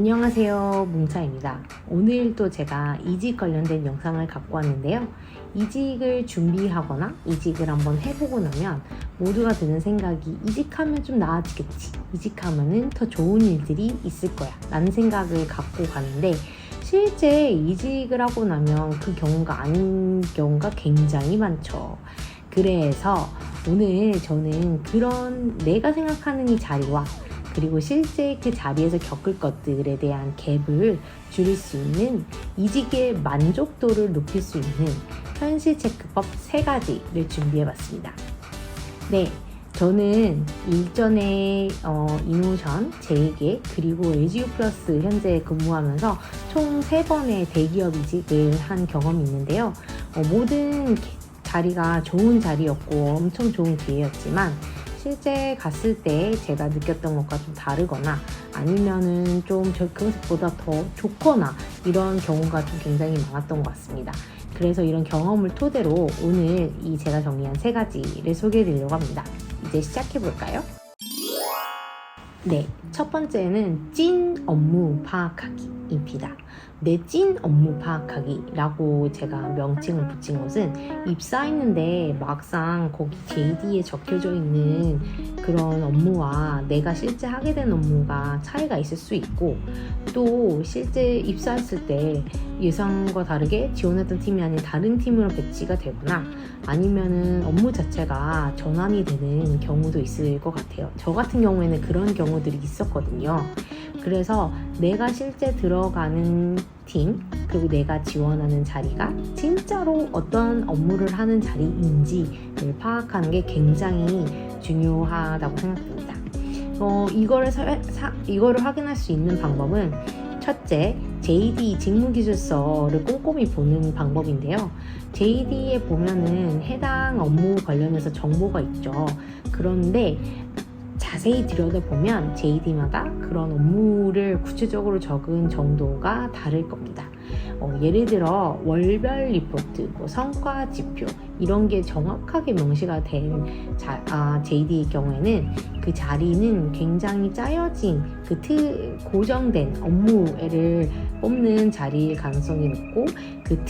안녕하세요, 뭉차입니다. 오늘 또 제가 이직 관련된 영상을 갖고 왔는데요. 이직을 준비하거나 이직을 한번 해보고 나면 모두가 드는 생각이 이직하면 좀 나아지겠지, 이직하면은 더 좋은 일들이 있을 거야 라는 생각을 갖고 가는데, 실제 이직을 하고 나면 그 경우가 아닌 경우가 굉장히 많죠. 그래서 오늘 저는 그런 내가 생각하는 이 자리와 그리고 실제 그 자리에서 겪을 것들에 대한 갭을 줄일 수 있는, 이직의 만족도를 높일 수 있는 현실 체크법 3가지를 준비해봤습니다. 네, 저는 일전에 이노션, 제이게, 그리고 LGU 플러스 현재 근무하면서 총 3번의 대기업 이직을 한 경험이 있는데요. 모든 자리가 좋은 자리였고 엄청 좋은 기회였지만, 실제 갔을 때 제가 느꼈던 것과 좀 다르거나 아니면은 좀 그것보다 더 좋거나 이런 경우가 좀 굉장히 많았던 것 같습니다. 그래서 이런 경험을 토대로 오늘 이 제가 정리한 3가지를 소개해 드리려고 합니다. 이제 시작해 볼까요? 네, 첫 번째는 찐 업무 파악하기입니다. 내 찐 업무 파악하기라고 제가 명칭을 붙인 것은, 입사했는데 막상 거기 JD에 적혀져 있는 그런 업무와 내가 실제 하게 된 업무가 차이가 있을 수 있고, 또 실제 입사했을 때 예상과 다르게 지원했던 팀이 아닌 다른 팀으로 배치가 되거나 아니면은 업무 자체가 전환이 되는 경우도 있을 것 같아요. 저 같은 경우에는 그런 경우들이 있었거든요. 그래서 내가 실제 들어가는 팀, 그리고 내가 지원하는 자리가 진짜로 어떤 업무를 하는 자리인지를 파악하는 게 굉장히 중요하다고 생각됩니다. 이거를 확인할 수 있는 방법은, 첫째, JD 직무기술서를 꼼꼼히 보는 방법인데요. JD에 보면은 해당 업무 관련해서 정보가 있죠. 그런데 자세히 들여다보면 JD마다 그런 업무를 구체적으로 적은 정도가 다를 겁니다. 예를 들어 월별 리포트, 성과 지표 이런 게 정확하게 명시가 된 JD의 경우에는 그 자리는 굉장히 짜여진 고정된 업무를 뽑는 자리일 가능성이 높고, 그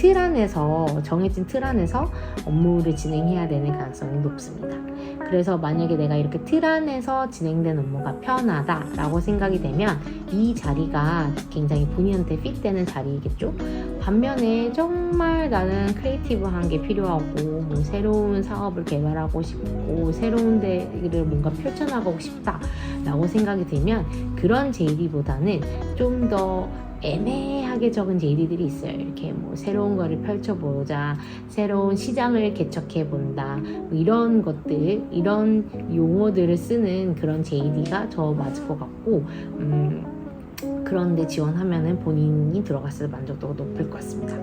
정해진 틀 안에서 업무를 진행해야 되는 가능성이 높습니다. 그래서 만약에 내가 이렇게 틀 안에서 진행된 업무가 편하다라고 생각이 되면 이 자리가 굉장히 본인한테 핏되는 자리이겠죠. 반면에 정말 나는 크리에이티브한 게 필요하고 새로운 사업을 개발하고 싶고 새로운 데를 뭔가 펼쳐나가고 싶다라고 생각이 들면, 그런 JD보다는 좀 더 애매하게 적은 JD들이 있어요. 이렇게 새로운 거를 펼쳐보자, 새로운 시장을 개척해본다, 이런 것들, 이런 용어들을 쓰는 그런 JD가 더 맞을 것 같고, 그런데 지원하면은 본인이 들어갔을 만족도가 높을 것 같습니다.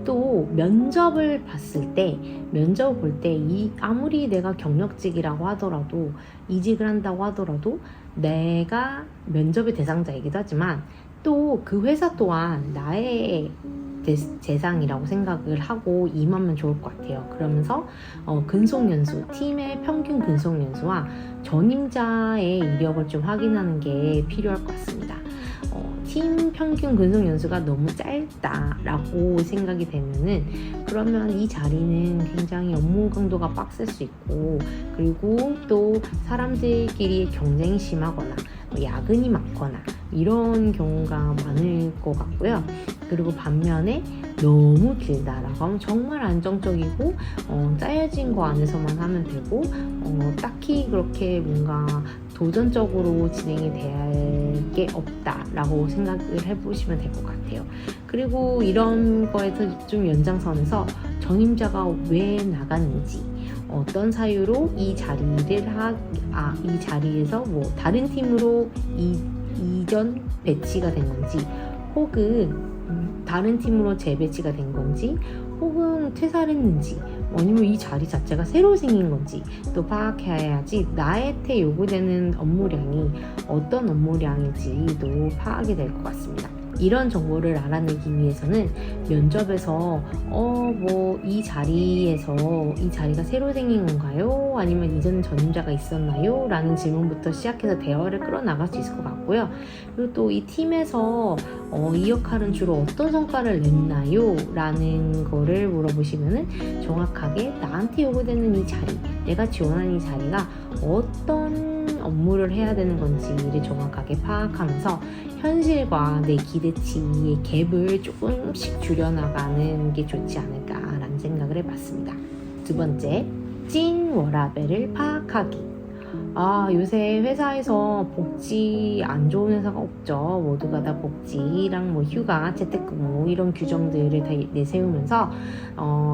또 면접을 볼 때 아무리 내가 경력직이라고 하더라도, 이직을 한다고 하더라도 내가 면접의 대상자이기도 하지만 또 그 회사 또한 나의 대상이라고 생각을 하고 임하면 좋을 것 같아요. 그러면서 근속연수, 팀의 평균 근속연수와 전임자의 이력을 좀 확인하는 게 필요할 것 같습니다. 팀 평균 근속연수가 너무 짧다라고 생각이 되면은, 그러면 이 자리는 굉장히 업무 강도가 빡셀 수 있고, 그리고 또 사람들끼리 경쟁이 심하거나 야근이 많거나 이런 경우가 많을 것 같고요. 그리고 반면에 너무 길다라고 하면 정말 안정적이고 짜여진 거 안에서만 하면 되고, 딱히 그렇게 뭔가 도전적으로 진행이 될 게 없다라고 생각을 해보시면 될 것 같아요. 그리고 이런 거에서 좀 연장선에서 전임자가 왜 나갔는지, 어떤 사유로 이 자리에서 다른 팀으로 이전 배치가 된 건지, 혹은 다른 팀으로 재배치가 된 건지, 혹은 퇴사를 했는지, 아니면 이 자리 자체가 새로 생긴 건지 또 파악해야지 나한테 요구되는 업무량이 어떤 업무량인지도 파악이 될 것 같습니다. 이런 정보를 알아내기 위해서는 면접에서 이 자리에서 이 자리가 새로 생긴 건가요? 아니면 이전 전임자가 있었나요? 라는 질문부터 시작해서 대화를 끌어나갈 수 있을 것 같고요. 그리고 또 이 팀에서 이 역할은 주로 어떤 성과를 냈나요? 라는 거를 물어보시면은 정확하게 나한테 요구되는 이 자리, 내가 지원한 이 자리가 어떤 업무를 해야 되는 건지를 정확하게 파악하면서 현실과 내 기대치의 갭을 조금씩 줄여나가는 게 좋지 않을까라는 생각을 해봤습니다. 두 번째, 찐 워라밸을 파악하기. 요새 회사에서 복지 안 좋은 회사가 없죠. 모두가 다 복지랑 휴가, 재택근무 이런 규정들을 다 내세우면서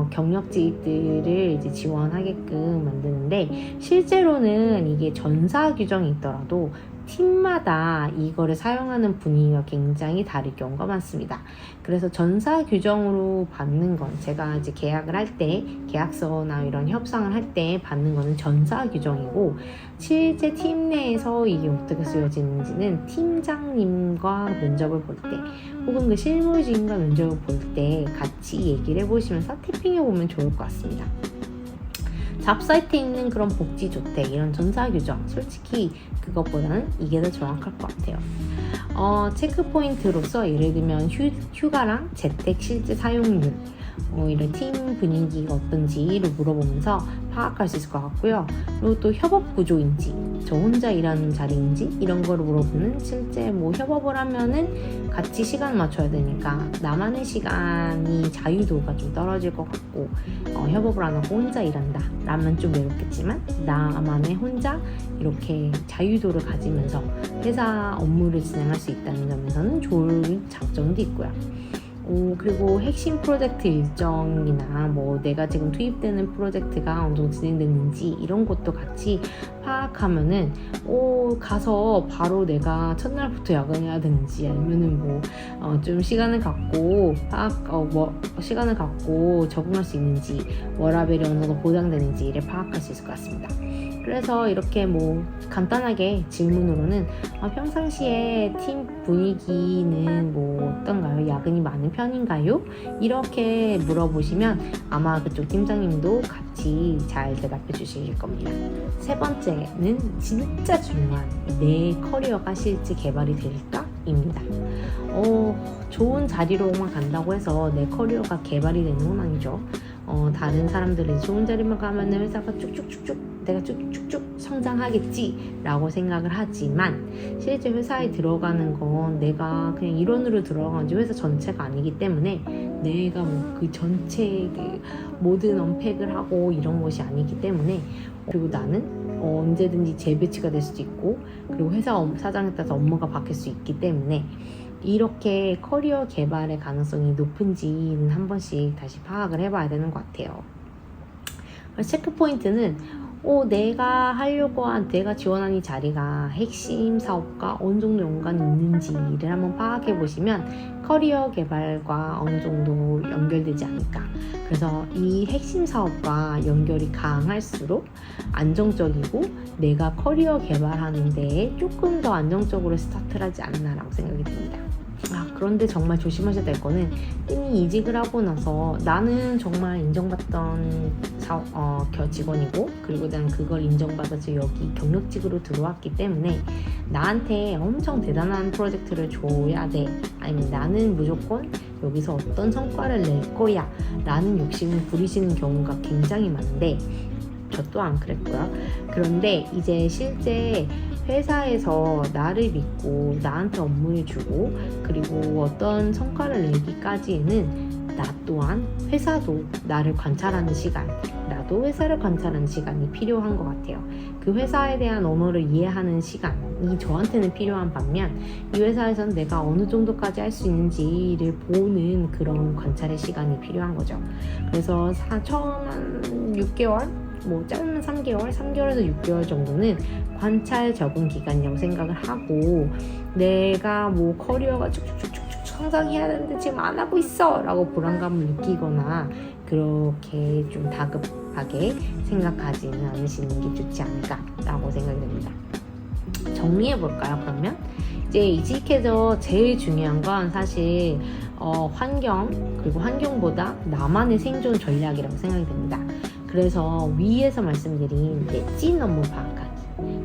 경력직들을 이제 지원하게끔 만드는데, 실제로는 이게 전사 규정이 있더라도 팀마다 이거를 사용하는 분위기가 굉장히 다를 경우가 많습니다. 그래서 전사 규정으로 받는 건, 제가 이제 계약을 할 때, 계약서나 이런 협상을 할 때 받는 거는 전사 규정이고, 실제 팀 내에서 이게 어떻게 쓰여지는지는 팀장님과 면접을 볼 때, 혹은 그 실무진과 면접을 볼 때 같이 얘기를 해보시면서 태핑해 보면 좋을 것 같습니다. 잡사이트에 있는 그런 복지조택, 이런 전사규정, 솔직히 그것보다는 이게 더 정확할 것 같아요. 체크포인트로서 예를 들면 휴가랑 재택 실제 사용률, 이런 팀 분위기가 어떤지를 물어보면서 파악할 수 있을 것 같고요. 그리고 또 협업 구조인지, 저 혼자 일하는 자리인지 이런 거를 물어보는, 실제 협업을 하면은 같이 시간 맞춰야 되니까 나만의 시간이 자유도가 좀 떨어질 것 같고, 협업을 안 하고 혼자 일한다 라면 좀 외롭겠지만, 나만의 혼자 이렇게 자유도를 가지면서 회사 업무를 진행할 수 있다는 점에서는 좋은 장점도 있고요. 그리고 핵심 프로젝트 일정이나 내가 지금 투입되는 프로젝트가 어느 정도 진행됐는지 이런 것도 같이 파악하면은 가서 바로 내가 첫날부터 야근해야 되는지, 아니면은 좀 시간을 갖고 시간을 갖고 적응할 수 있는지, 워라밸이 어느 정도 보장되는지를 파악할 수 있을 것 같습니다. 그래서 이렇게 간단하게 질문으로는 평상시에 팀 분위기는 어떤가요? 야근이 많은 편인가요? 이렇게 물어보시면 아마 그쪽 팀장님도 같이 잘 대답해 주실 겁니다. 세 번째는 진짜 중요한, 내 커리어가 실제 개발이 될까? 입니다. 좋은 자리로만 간다고 해서 내 커리어가 개발이 되는 건 아니죠. 다른 사람들이 좋은 자리만 가면 회사가 내가 쭉쭉쭉 성장하겠지 라고 생각을 하지만, 실제 회사에 들어가는 건 내가 그냥 일원으로 들어가지 회사 전체가 아니기 때문에, 내가 그 전체 모든 언팩을 하고 이런 것이 아니기 때문에, 그리고 나는 언제든지 재배치가 될 수도 있고, 그리고 회사 사장에 따라서 업무가 바뀔 수 있기 때문에, 이렇게 커리어 개발의 가능성이 높은지는 한 번씩 다시 파악을 해봐야 되는 것 같아요. 체크포인트는 내가 하려고 한, 내가 지원한 이 자리가 핵심 사업과 어느 정도 연관이 있는지를 한번 파악해 보시면 커리어 개발과 어느 정도 연결되지 않을까. 그래서 이 핵심 사업과 연결이 강할수록 안정적이고, 내가 커리어 개발하는 데에 조금 더 안정적으로 스타트를 하지 않나라고 생각이 듭니다. 그런데 정말 조심하셔야 될 거는, 이미 이직을 하고 나서 나는 정말 인정받던 직원이고, 그리고 난 그걸 인정받아서 여기 경력직으로 들어왔기 때문에 나한테 엄청 대단한 프로젝트를 줘야 돼, 아니면 나는 무조건 여기서 어떤 성과를 낼 거야 라는 욕심을 부리시는 경우가 굉장히 많은데, 저 또한 그랬고요. 그런데 이제 실제 회사에서 나를 믿고 나한테 업무를 주고, 그리고 어떤 성과를 내기까지에는 나 또한 회사도 나를 관찰하는 시간, 나도 회사를 관찰하는 시간이 필요한 것 같아요. 그 회사에 대한 언어를 이해하는 시간이 저한테는 필요한 반면, 이 회사에서는 내가 어느 정도까지 할 수 있는지를 보는 그런 관찰의 시간이 필요한 거죠. 그래서 처음 한 6개월, 짧으면 3개월에서 6개월 정도는 관찰 적응 기간이라고 생각을 하고, 내가 커리어가 쭉쭉쭉쭉 성장해야 되는데 지금 안 하고 있어 라고 불안감을 느끼거나 그렇게 좀 다급하게 생각하지는 않으시는 게 좋지 않을까 라고 생각이 됩니다. 정리해 볼까요? 그러면 이제 이직해서 제일 중요한 건 사실 환경, 그리고 환경보다 나만의 생존 전략이라고 생각이 됩니다. 그래서 위에서 말씀드린 찐 업무 파악하기,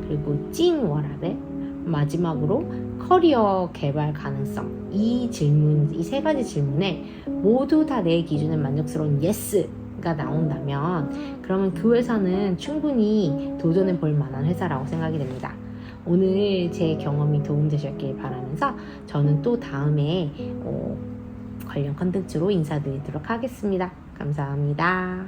그리고 찐 워라밸, 마지막으로 커리어 개발 가능성, 이 질문, 이 세 가지 질문에 모두 다 내 기준에 만족스러운 예스가 나온다면 그러면 그 회사는 충분히 도전해 볼 만한 회사라고 생각이 됩니다. 오늘 제 경험이 도움되셨길 바라면서 저는 또 다음에 관련 컨텐츠로 인사드리도록 하겠습니다. 감사합니다.